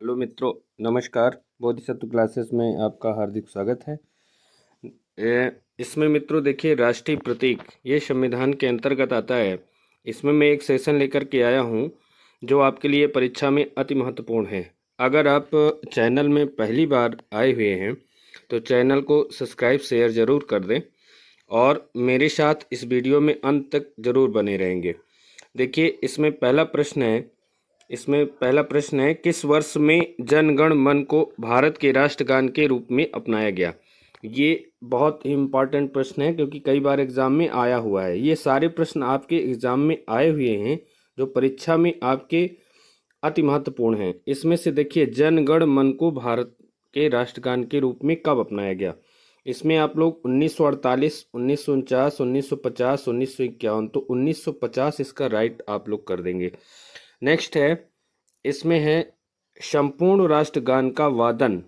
Hello मित्रों, नमस्कार। Bodhisattva classes में आपका हार्दिक स्वागत है। इसमें मित्रों देखिए, राष्ट्रीय प्रतीक ये संविधान के अंतर्गत आता है। इसमें मैं एक सेशन लेकर के आया हूँ जो आपके लिए परीक्षा में अति महत्वपूर्ण है। अगर आप चैनल में पहली बार आए हुए हैं तो चैनल को सब्सक्राइब शेयर ज़रूर कर दें और मेरे साथ इस वीडियो में अंत तक ज़रूर बने रहेंगे। देखिए, इसमें पहला प्रश्न है, किस वर्ष में जन गण मन को भारत के राष्ट्रगान के रूप में अपनाया गया। ये बहुत ही इम्पॉर्टेंट प्रश्न है क्योंकि कई बार एग्जाम में आया हुआ है। ये सारे प्रश्न आपके एग्जाम में आए हुए हैं जो परीक्षा में आपके अति महत्वपूर्ण हैं। इसमें से देखिए, जन गण मन को भारत के राष्ट्रगान के रूप में कब अपनाया गया। इसमें आप लोग 1948, 1949, 1950, 1951, तो 1950 इसका राइट आप लोग कर देंगे। नेक्स्ट है, इसमें है संपूर्ण राष्ट्रगान का वादन।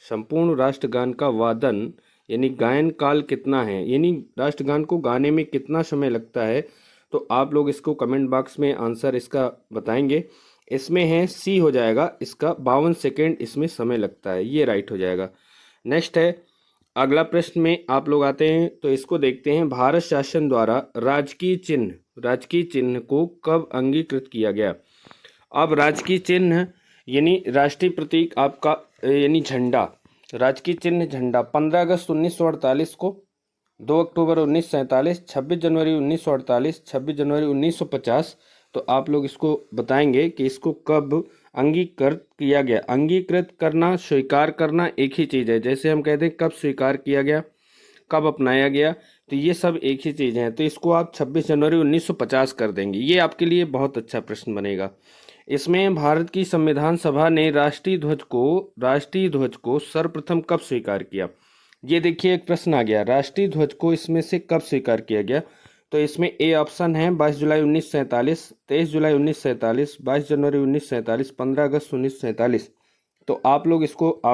संपूर्ण राष्ट्रगान का वादन यानी गायन काल कितना है, यानी राष्ट्रगान को गाने में कितना समय लगता है। तो आप लोग इसको कमेंट बॉक्स में आंसर इसका बताएंगे। इसमें है सी हो जाएगा, इसका 52 सेकेंड इसमें समय लगता है, ये राइट हो जाएगा। नेक्स्ट है, अगला प्रश्न में आप लोग आते हैं तो इसको देखते हैं, भारत शासन द्वारा राजकीय चिन्ह को कब अंगीकृत किया गया। अब राजकीय चिन्ह यानी राष्ट्रीय प्रतीक आपका यानी झंडा, राजकीय चिन्ह झंडा 15 अगस्त 1948 को, 2 अक्टूबर 1947, 26 जनवरी 1948, 26 जनवरी 1950। तो आप लोग इसको बताएंगे कि इसको कब अंगीकृत किया गया। अंगीकृत करना, स्वीकार करना एक ही चीज़ है। जैसे हम कहते हैं कब स्वीकार किया गया, कब अपनाया गया, तो ये सब एक ही चीज़ है। तो इसको आप 26 जनवरी 1950 कर देंगे। ये आपके लिए बहुत अच्छा प्रश्न बनेगा। इसमें भारत की संविधान सभा ने राष्ट्रीय ध्वज को सर्वप्रथम कब स्वीकार किया। ये देखिए, एक प्रश्न आ गया, राष्ट्रीय ध्वज को इसमें से कब स्वीकार किया गया। तो इसमें ए ऑप्शन है 22 जुलाई 1947, 23 जुलाई 1947, 22 जनवरी 1947, 15 अगस्त 1947। तो आप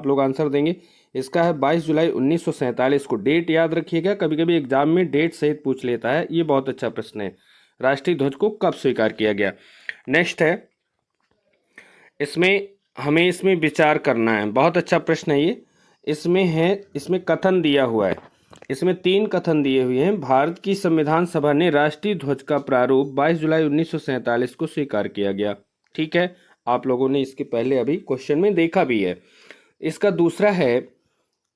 लोग आंसर देंगे। इसका है 22 जुलाई 1947 को। डेट याद रखिएगा, कभी कभी एग्जाम में डेट सहित पूछ लेता है। ये बहुत अच्छा प्रश्न है, राष्ट्रीय ध्वज को कब स्वीकार किया गया। नेक्स्ट है, इसमें विचार करना है। बहुत अच्छा प्रश्न है ये। इसमें कथन दिया हुआ है। इसमें 3 कथन दिए हुए हैं। भारत की संविधान सभा ने राष्ट्रीय ध्वज का प्रारूप 22 जुलाई 1947 को स्वीकार किया गया। ठीक है, आप लोगों ने इसके पहले अभी क्वेश्चन में देखा भी है। इसका दूसरा है,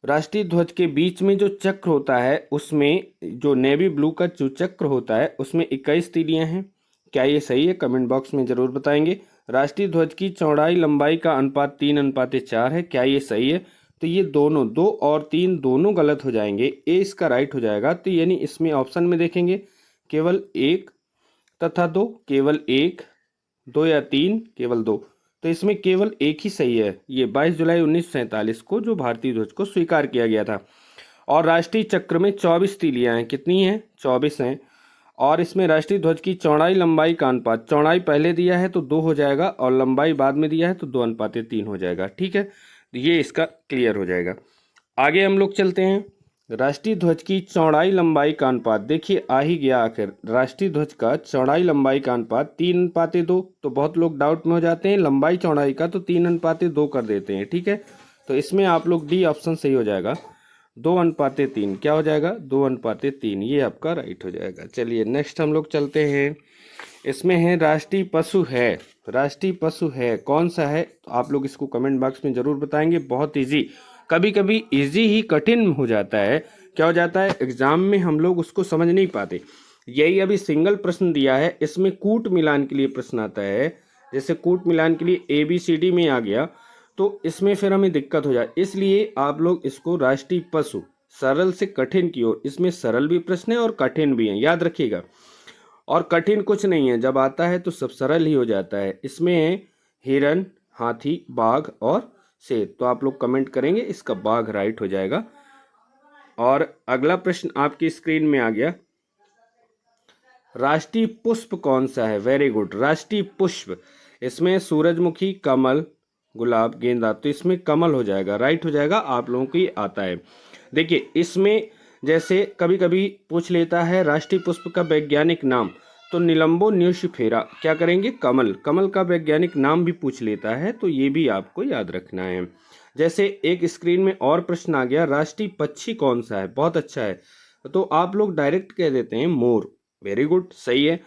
राष्ट्रीय ध्वज के बीच में जो चक्र होता है उसमें जो नेवी ब्लू का जो चक्र होता है उसमें 21 तीलियां हैं। क्या ये सही है, कमेंट बॉक्स में जरूर बताएंगे। राष्ट्रीय ध्वज की चौड़ाई लंबाई का अनुपात 3:4 है। क्या ये सही है। तो ये दोनों 2 और 3 दोनों गलत हो जाएंगे। ए इसका राइट हो जाएगा। तो यानी इसमें ऑप्शन में देखेंगे केवल 1 तथा 2, केवल 1, 2 या 3, केवल 2। तो इसमें केवल एक ही सही है, ये 22 जुलाई 1947 को जो भारतीय ध्वज को स्वीकार किया गया था। और राष्ट्रीय चक्र में 24 तीलियां हैं। कितनी हैं, 24 हैं। और इसमें राष्ट्रीय ध्वज की चौड़ाई लंबाई का अनुपात, चौड़ाई पहले दिया है तो 2 हो जाएगा और लंबाई बाद में दिया है तो 2:3 हो जाएगा। ठीक है, ये इसका क्लियर हो जाएगा। आगे हम लोग चलते हैं, राष्ट्रीय ध्वज की चौड़ाई लंबाई का अनुपात। देखिए आ ही गया आखिर, राष्ट्रीय ध्वज का चौड़ाई लंबाई का अनुपात 3:2। तो बहुत लोग डाउट में हो जाते हैं लंबाई चौड़ाई का, तो 3:2 कर देते हैं। ठीक है, तो इसमें आप लोग डी ऑप्शन सही हो जाएगा, 2:3। क्या हो जाएगा, 2:3। ये आपका राइट हो जाएगा। चलिए नेक्स्ट हम लोग चलते हैं। इसमें है राष्ट्रीय पशु है। राष्ट्रीय पशु है कौन सा है, तो आप लोग इसको कमेंट बॉक्स में जरूर बताएंगे। बहुत इजी, कभी कभी इजी ही कठिन हो जाता है। क्या हो जाता है, एग्जाम में हम लोग उसको समझ नहीं पाते। यही अभी सिंगल प्रश्न दिया है, इसमें कूट मिलान के लिए प्रश्न आता है। जैसे कूट मिलान के लिए ABCD में आ गया तो इसमें फिर हमें दिक्कत हो जाए। इसलिए आप लोग इसको राष्ट्रीय पशु, सरल से कठिन की ओर, इसमें सरल भी प्रश्न है और कठिन भी है, याद रखिएगा। और कठिन कुछ नहीं है, जब आता है तो सब सरल ही हो जाता है। इसमें हिरन, हाथी, बाघ और शेर। तो आप लोग कमेंट करेंगे, इसका बाघ राइट हो जाएगा। और अगला प्रश्न आपकी स्क्रीन में आ गया, राष्ट्रीय पुष्प कौन सा है। वेरी गुड, राष्ट्रीय पुष्प। इसमें सूरजमुखी, कमल, गुलाब, गेंदा। तो इसमें कमल हो जाएगा, राइट हो जाएगा। आप लोगों को ये आता है। देखिए इसमें जैसे कभी कभी पूछ लेता है राष्ट्रीय पुष्प का वैज्ञानिक नाम, तो निलंबो न्यूशिफेरा क्या करेंगे, कमल। कमल का वैज्ञानिक नाम भी पूछ लेता है, तो ये भी आपको याद रखना है। जैसे एक स्क्रीन में और प्रश्न आ गया, राष्ट्रीय पक्षी कौन सा है, बहुत अच्छा है, तो आप लोग डायरेक्ट कह देते हैं मोर। वेरी गुड, सही है,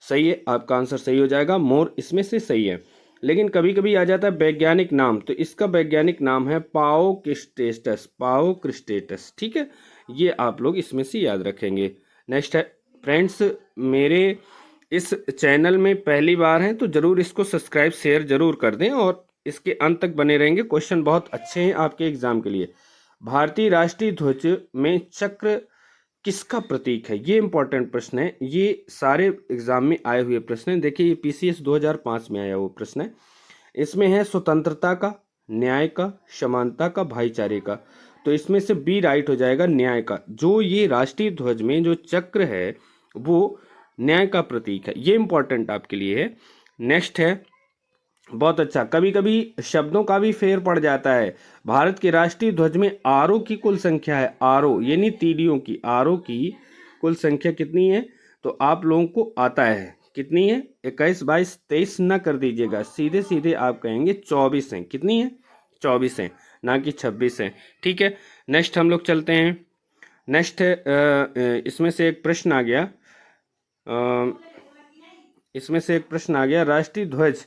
सही है, आपका आंसर सही हो जाएगा, मोर इसमें से सही है। लेकिन कभी कभी आ जाता है वैज्ञानिक नाम, तो इसका वैज्ञानिक नाम है पाओक्रिस्टेटस, पाओक्रिस्टेटस, ठीक है, ये आप लोग इसमें से याद रखेंगे। नेक्स्ट है फ्रेंड्स, मेरे इस चैनल में पहली बार हैं तो जरूर इसको सब्सक्राइब शेयर जरूर कर दें और इसके अंत तक बने रहेंगे, क्वेश्चन बहुत अच्छे हैं आपके एग्जाम के लिए। भारतीय राष्ट्रीय ध्वज में चक्र किसका प्रतीक है, ये इंपॉर्टेंट प्रश्न है, ये सारे एग्जाम में आए हुए प्रश्न हैं। देखिए ये पीसीएस 2005 में आया वो प्रश्न है। इसमें है स्वतंत्रता का, न्याय का, समानता का, भाईचारे का, तो इसमें से बी राइट हो जाएगा, न्याय का। जो ये राष्ट्रीय ध्वज में जो चक्र है वो न्याय का प्रतीक है, ये इंपॉर्टेंट आपके लिए है। नेक्स्ट है, बहुत अच्छा, कभी कभी शब्दों का भी फेर पड़ जाता है। भारत के राष्ट्रीय ध्वज में आरो की कुल संख्या है, आरो यानी तीलियों की, आरो की कुल संख्या कितनी है, तो आप लोगों को आता है कितनी है, 21, 22, 23 ना कर दीजिएगा, सीधे सीधे आप कहेंगे 24 है। कितनी है, 24 है, ना कि 26 है, ठीक है। नेक्स्ट हम लोग चलते हैं। नेक्स्ट इसमें से एक प्रश्न आ गया, इसमें से एक प्रश्न आ गया, राष्ट्रीय ध्वज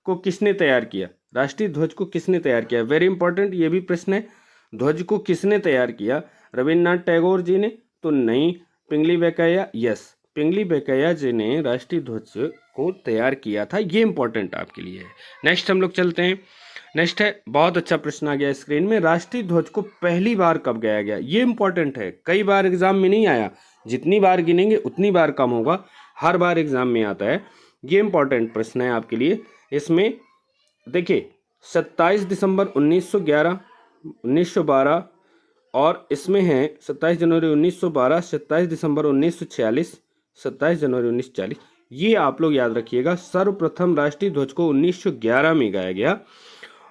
को किसने तैयार किया, राष्ट्रीय ध्वज को किसने तैयार किया, वेरी इंपॉर्टेंट ये भी प्रश्न है। ध्वज को किसने तैयार किया, रविन्द्रनाथ टैगोर जी ने, तो नहीं, पिंगली वेंकैया, यस, पिंगली वेंकैया जी ने राष्ट्रीय ध्वज को तैयार किया था, ये इंपॉर्टेंट आपके लिए है। नेक्स्ट हम लोग चलते हैं। नेक्स्ट है, बहुत अच्छा प्रश्न आ गया स्क्रीन में, राष्ट्रीय ध्वज को पहली बार कब गाया गया, ये इंपॉर्टेंट है, कई बार एग्जाम में नहीं आया, जितनी बार गिनेंगे उतनी बार कम होगा, हर बार एग्जाम में आता है, ये इंपॉर्टेंट प्रश्न है आपके लिए। इसमें देखिए 27 दिसंबर 1911, 1912 और इसमें है 27 जनवरी 1912, 27 दिसंबर 1946, 27 जनवरी 1940, ये आप लोग याद रखिएगा। सर्वप्रथम राष्ट्रीय ध्वज को 1911 में गाया गया।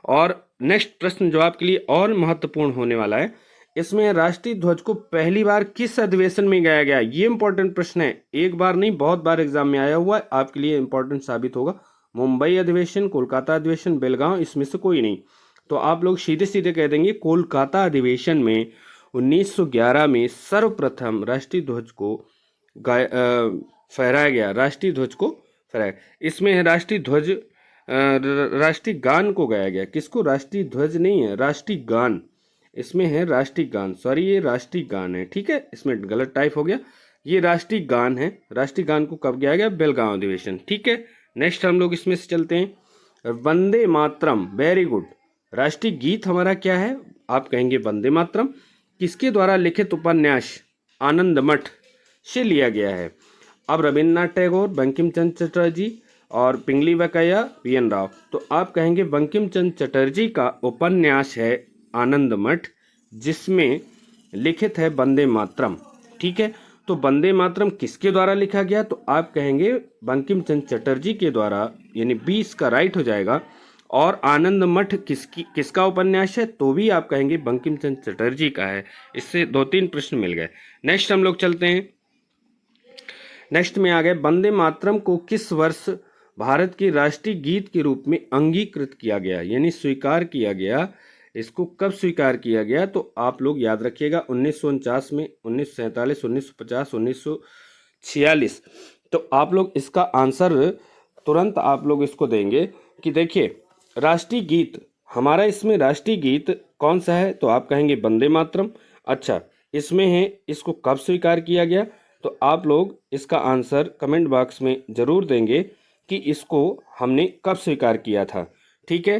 और नेक्स्ट प्रश्न जो आपके लिए और महत्वपूर्ण होने वाला है, इसमें राष्ट्रीय ध्वज को पहली बार किस अधिवेशन में गाया गया, ये इंपॉर्टेंट प्रश्न है, एक बार नहीं बहुत बार एग्जाम में आया हुआ है, आपके लिए इंपॉर्टेंट साबित होगा। मुंबई अधिवेशन, कोलकाता अधिवेशन, बेलगांव, इसमें से कोई नहीं, तो आप लोग सीधे सीधे कह देंगे कोलकाता अधिवेशन में 1911 में सर्वप्रथम राष्ट्रीय ध्वज को फहराया गया, राष्ट्रीय ध्वज को फहराया। इसमें है राष्ट्रीय ध्वज, राष्ट्रीय गान को गाया गया, किसको, राष्ट्रीय ध्वज नहीं है, राष्ट्रीय गान, इसमें है राष्ट्रीय गान, सॉरी ये राष्ट्रीय गान है, ठीक है, इसमें गलत टाइप हो गया, ये राष्ट्रीय गान है, राष्ट्रीय गान को कब गाया गया, बेलगांव अधिवेशन, ठीक है। नेक्स्ट हम लोग इसमें से चलते हैं, वंदे मातरम, वेरी गुड, राष्ट्रीय गीत हमारा क्या है, आप कहेंगे वंदे मातरम, किसके द्वारा लिखित उपन्यास आनंद मठ से लिया गया है। अब रविन्द्रनाथ टैगोर, बंकिम चंद्र चटर्जी और पिंगली वेंकैया, वी.एन. राव, तो आप कहेंगे बंकिम चंद्र चटर्जी का उपन्यास है आनंद मठ, जिसमें लिखित है वंदे मातरम, ठीक है। तो वंदे मातरम किसके द्वारा लिखा गया, तो आप कहेंगे बंकिम चंद्र चटर्जी के द्वारा, यानी 20 का राइट हो जाएगा। और आनंद मठ किसका उपन्यास है, तो भी आप कहेंगे बंकिम चंद्र चटर्जी का है। इससे 2-3 प्रश्न मिल गए। नेक्स्ट हम लोग चलते हैं, नेक्स्ट में आ गए, वंदे मातरम को किस वर्ष भारत के राष्ट्रीय गीत के रूप में अंगीकृत किया गया, यानी स्वीकार किया गया, इसको कब स्वीकार किया गया, तो आप लोग याद रखिएगा 1949 में, 1947, 1950, 1946, तो आप लोग इसका आंसर तुरंत आप लोग इसको देंगे कि देखिए राष्ट्रीय गीत हमारा, इसमें राष्ट्रीय गीत कौन सा है, तो आप कहेंगे वंदे मातरम। अच्छा, इसमें है इसको कब स्वीकार किया गया, तो आप लोग इसका आंसर कमेंट बॉक्स में जरूर देंगे कि इसको हमने कब स्वीकार किया था, ठीक है।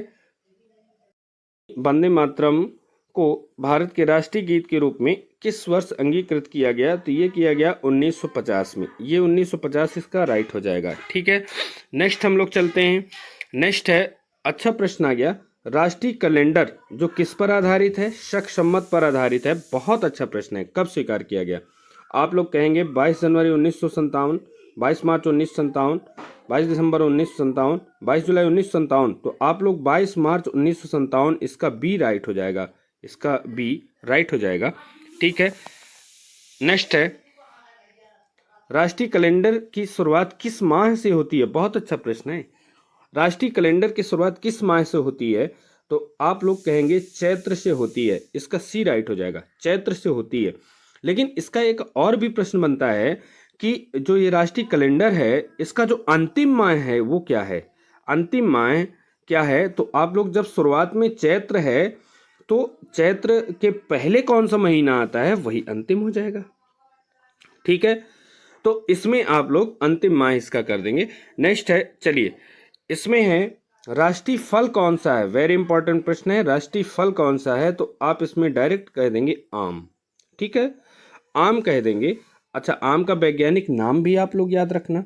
वंदे मातरम को भारत के राष्ट्रीय गीत के रूप में किस वर्ष अंगीकृत किया गया, तो ये किया गया 1950 में, ये 1950 इसका राइट हो जाएगा, ठीक है। नेक्स्ट हम लोग चलते हैं। नेक्स्ट है, अच्छा प्रश्न आ गया, राष्ट्रीय कैलेंडर जो किस पर आधारित है, शक सम्मत पर आधारित है, बहुत अच्छा प्रश्न है, कब स्वीकार किया गया, आप लोग कहेंगे 22 जनवरी 1957, 22 मार्च 1957, 22 दिसंबर 1957, 22 जुलाई 1957, तो आप लोग 22 मार्च 1957, इसका बी राइट हो जाएगा, इसका बी राइट हो जाएगा, ठीक है। नेक्स्ट है, राष्ट्रीय कैलेंडर की शुरुआत किस माह से होती है? बहुत अच्छा प्रश्न है। राष्ट्रीय कैलेंडर की शुरुआत किस माह से होती है? तो आप लोग कहेंगे चैत्र से होती है। इसका सी राइट हो जाएगा, चैत्र से होती है। लेकिन इसका एक और भी प्रश्न बनता है कि जो ये राष्ट्रीय कैलेंडर है, इसका जो अंतिम माह है वो क्या है? अंतिम माह क्या है? तो आप लोग जब शुरुआत में चैत्र है तो चैत्र के पहले कौन सा महीना आता है वही अंतिम हो जाएगा। ठीक है, तो इसमें आप लोग अंतिम माह इसका कर देंगे। नेक्स्ट है, चलिए इसमें है राष्ट्रीय फल कौन सा है? वेरी इंपॉर्टेंट प्रश्न है, राष्ट्रीय फल कौन सा है? तो आप इसमें डायरेक्ट कह देंगे आम। ठीक है, आम कह देंगे। अच्छा, आम का वैज्ञानिक नाम भी आप लोग याद रखना।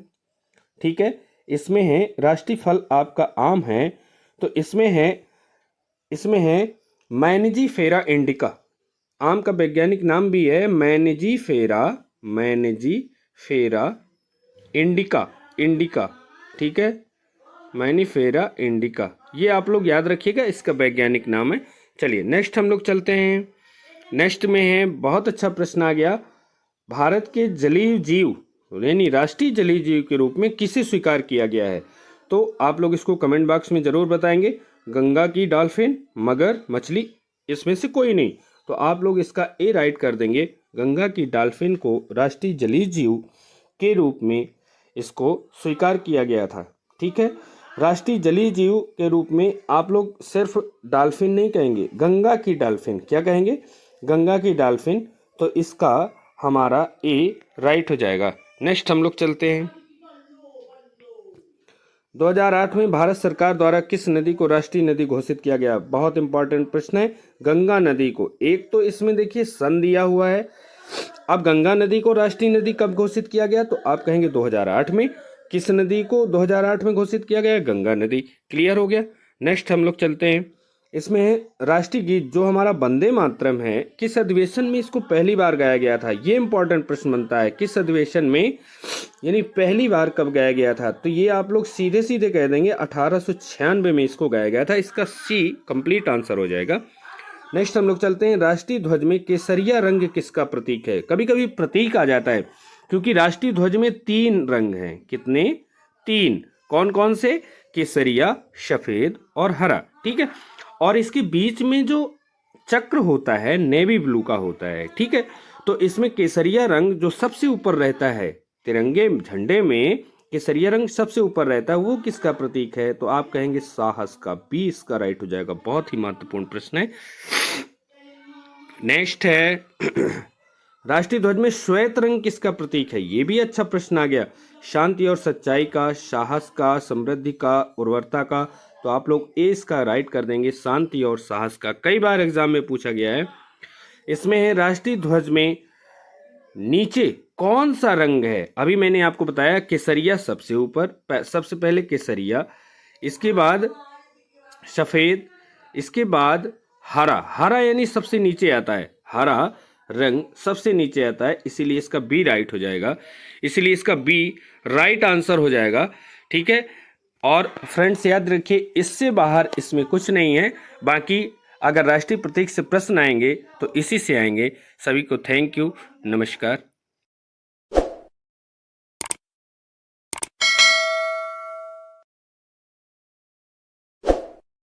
ठीक है, इसमें है राष्ट्रीय फल आपका आम है, तो इसमें है मैनजीफेरा इंडिका। आम का वैज्ञानिक नाम भी है मैनजीफेरा इंडिका। ठीक है, मैनीफेरा इंडिका, ये आप लोग याद रखिएगा, इसका वैज्ञानिक नाम है। चलिए नेक्स्ट हम लोग चलते हैं। नेक्स्ट में है, बहुत अच्छा प्रश्न आ गया, भारत के जलीय जीव यानी राष्ट्रीय जलीय जीव के रूप में किसे स्वीकार किया गया है? तो आप लोग इसको कमेंट बॉक्स में जरूर बताएंगे। गंगा की डॉल्फिन, मगर, मछली, इसमें से कोई नहीं। तो आप लोग इसका ए राइट कर देंगे। गंगा की डॉल्फिन को राष्ट्रीय जलीय जीव के रूप में इसको स्वीकार किया गया था। ठीक है, राष्ट्रीय जलीय जीव के रूप में आप लोग सिर्फ डॉल्फिन नहीं कहेंगे, गंगा की डॉल्फिन। क्या कहेंगे? गंगा की डॉल्फिन। तो इसका हमारा ए राइट हो जाएगा। नेक्स्ट हम लोग चलते हैं। 2008 में भारत सरकार द्वारा किस नदी को राष्ट्रीय नदी घोषित किया गया? बहुत इंपॉर्टेंट प्रश्न है। गंगा नदी को, एक तो इसमें देखिए सन दिया हुआ है। अब गंगा नदी को राष्ट्रीय नदी कब घोषित किया गया? तो आप कहेंगे 2008 में। किस नदी को 2008 में घोषित किया गया? गंगा नदी। क्लियर हो गया। नेक्स्ट हम लोग चलते हैं। इसमें है राष्ट्रीय गीत जो हमारा वंदे मातरम है, किस अधिवेशन में इसको पहली बार गाया गया था? ये इंपॉर्टेंट प्रश्न बनता है, किस अधिवेशन में, यानी पहली बार कब गाया गया था? तो ये आप लोग सीधे सीधे कह देंगे 1896 में इसको गाया गया था। इसका सी कंप्लीट आंसर हो जाएगा। नेक्स्ट हम लोग चलते हैं। राष्ट्रीय ध्वज में केसरिया रंग किसका प्रतीक है? कभी कभी प्रतीक आ जाता है, क्योंकि राष्ट्रीय ध्वज में 3 रंग हैं। कितने? 3। कौन कौन से? केसरिया, सफेद और हरा। ठीक है, और इसके बीच में जो चक्र होता है नेवी ब्लू का होता है। ठीक है, तो इसमें केसरिया रंग जो सबसे ऊपर रहता है, तिरंगे झंडे में केसरिया रंग सबसे ऊपर रहता है, वो किसका प्रतीक है? तो आप कहेंगे साहस का। बी इसका राइट हो जाएगा। बहुत ही महत्वपूर्ण प्रश्न है। नेक्स्ट है राष्ट्रीय ध्वज में श्वेत रंग किसका प्रतीक है? ये भी अच्छा प्रश्न आ गया। शांति और सच्चाई का, साहस का, समृद्धि का, उर्वरता का। तो आप लोग ए इसका राइट कर देंगे, शांति और साहस का। कई बार एग्जाम में पूछा गया है। इसमें है राष्ट्रीय ध्वज में नीचे कौन सा रंग है? अभी मैंने आपको बताया केसरिया सबसे ऊपर, सबसे पहले केसरिया, इसके बाद सफेद, इसके बाद हरा। हरा यानी सबसे नीचे आता है, हरा रंग सबसे नीचे आता है, इसीलिए इसका बी राइट हो जाएगा। इसीलिए इसका बी राइट आंसर हो जाएगा। ठीक है, और फ्रेंड्स याद रखिए, इससे बाहर इसमें कुछ नहीं है। बाकी अगर राष्ट्रीय प्रतीक से प्रश्न आएंगे तो इसी से आएंगे। सभी को थैंक यू, नमस्कार।